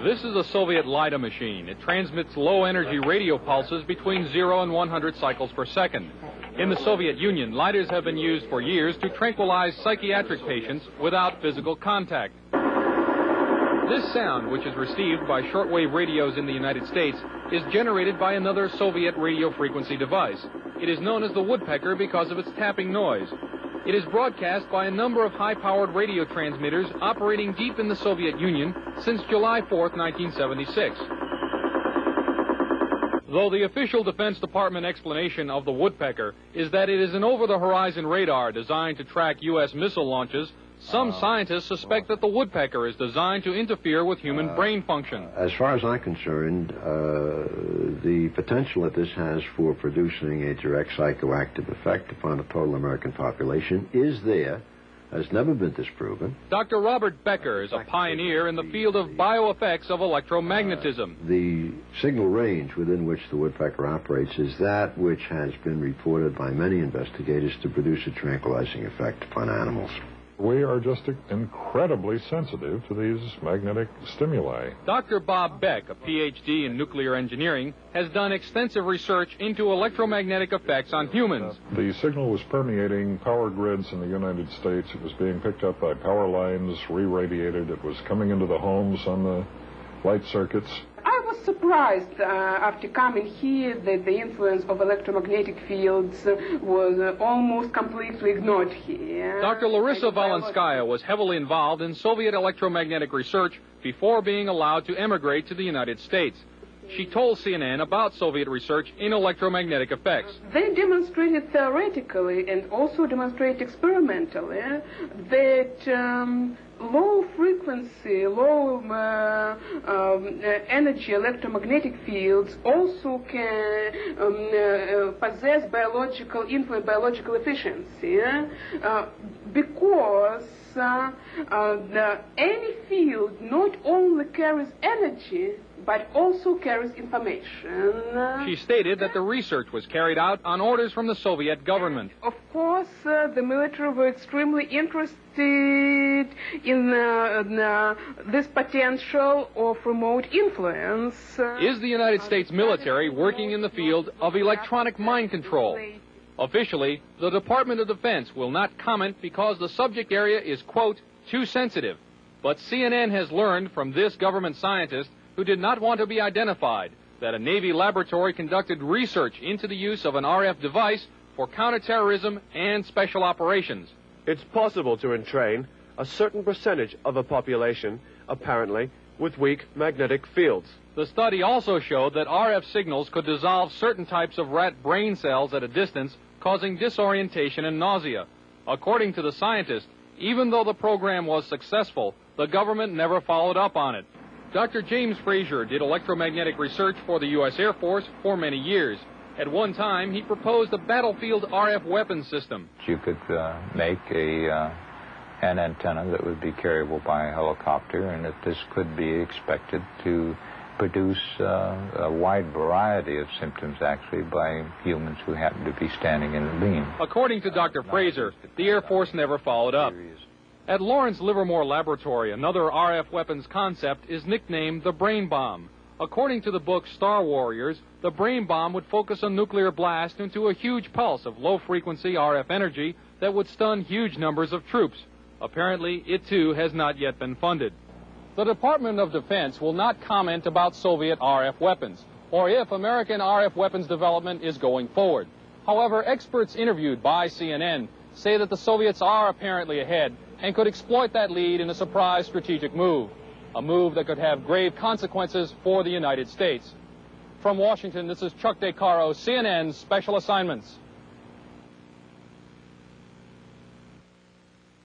This is a Soviet LIDA machine. It transmits low-energy radio pulses between 0 and 100 cycles per second. In the Soviet Union, LIDAs have been used for years to tranquilize psychiatric patients without physical contact. This sound, which is received by shortwave radios in the United States, is generated by another Soviet radio frequency device. It is known as the woodpecker because of its tapping noise. It is broadcast by a number of high-powered radio transmitters operating deep in the Soviet Union since July 4th, 1976. Though the official Defense Department explanation of the woodpecker is that it is an over-the-horizon radar designed to track U.S. missile launches, some scientists suspect that the woodpecker is designed to interfere with human brain function. As far as I'm concerned, the potential that this has for producing a direct psychoactive effect upon the total American population is there, has never been disproven. Dr. Robert Becker is a pioneer in the field of bioeffects of electromagnetism. The signal range within which the woodpecker operates is that which has been reported by many investigators to produce a tranquilizing effect upon animals. We are just incredibly sensitive to these magnetic stimuli. Dr. Bob Beck, a Ph.D. in nuclear engineering, has done extensive research into electromagnetic effects on humans. The signal was permeating power grids in the United States. It was being picked up by power lines, re-radiated. It was coming into the homes on the light circuits. I was surprised after coming here that the influence of electromagnetic fields was almost completely ignored here. Dr. Larissa Valenskaya was heavily involved in Soviet electromagnetic research before being allowed to emigrate to the United States. She told CNN about Soviet research in electromagnetic effects. They demonstrated theoretically and also demonstrated experimentally that low frequency, low energy electromagnetic fields also can possess biological efficiency because any field not only carries energy but also carries information. She stated that the research was carried out on orders from the Soviet government. Of course, the military were extremely interested in this potential of remote influence. Is the United States military working in the field of electronic mind control? Officially, the Department of Defense will not comment because the subject area is, quote, too sensitive. But CNN has learned from this government scientist, who did not want to be identified, that a Navy laboratory conducted research into the use of an RF device for counterterrorism and special operations. It's possible to entrain a certain percentage of a population, apparently, with weak magnetic fields. The study also showed that RF signals could dissolve certain types of rat brain cells at a distance, causing disorientation and nausea. According to the scientist, even though the program was successful, the government never followed up on it. Dr. James Frazier did electromagnetic research for the U.S. Air Force for many years. At one time, he proposed a battlefield RF weapons system. You could make an antenna that would be carryable by a helicopter, and that this could be expected to produce a wide variety of symptoms, actually, by humans who happen to be standing in the beam. According to Dr. Fraser, the Air Force never followed up. At Lawrence Livermore Laboratory, another RF weapons concept is nicknamed the brain bomb. According to the book Star Warriors, the brain bomb would focus a nuclear blast into a huge pulse of low-frequency RF energy that would stun huge numbers of troops. Apparently, it too has not yet been funded. The Department of Defense will not comment about Soviet RF weapons, or if American RF weapons development is going forward. However, experts interviewed by CNN say that the Soviets are apparently ahead and could exploit that lead in a surprise strategic move, a move that could have grave consequences for the United States. From Washington, this is Chuck DeCaro, CNN Special Assignments.